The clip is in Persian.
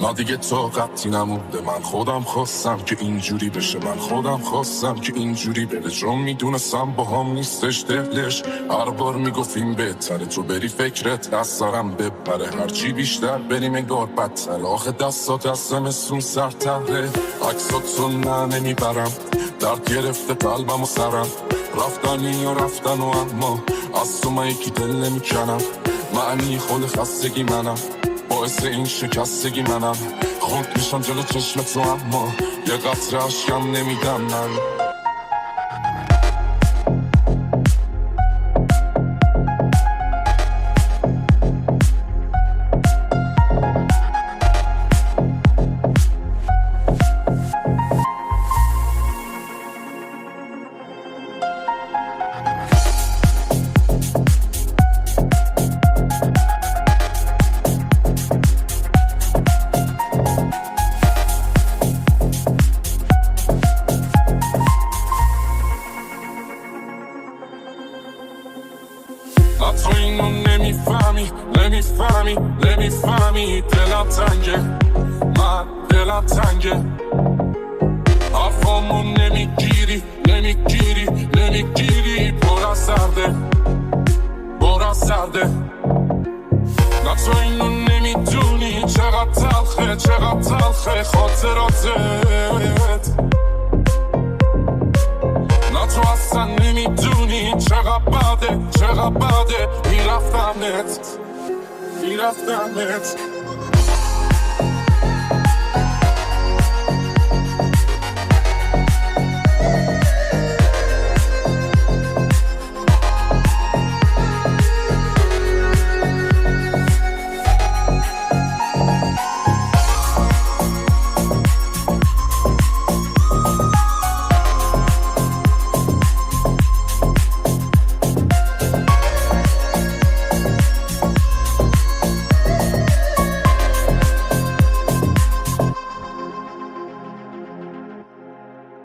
ما دیگه طاقتی نمونده، من خودم خواستم که اینجوری بشه، من خودم خواستم که اینجوری بره، چون میدونستم با هم نیستش دلش. هر بار میگفتیم بهتره تو بری فکرت از سرم ببره، هرچی بیشتر بریم انگار بدتر. آخه دستات از زمستون سرتره، عکساتو نمیبرم، درد گرفته قلبم و سرم. رفتنی و رفتن و اما از تو من یکی دل نمیکنم. معنی خود خستگی منم، باعث این شکستگی منم. خونک میشم جلو چشم تو اما یه قطره عشقم نمیدم من. تو اینو نمیفهمی دلم تنگه، من دلم تنگه. حرفامو نمیگیری پر از سرده. نه تو اینو نمیدونی چقدر تلخه خاطراتت. نه تو اصلا نمیدونی چقدر بده میرفتمت.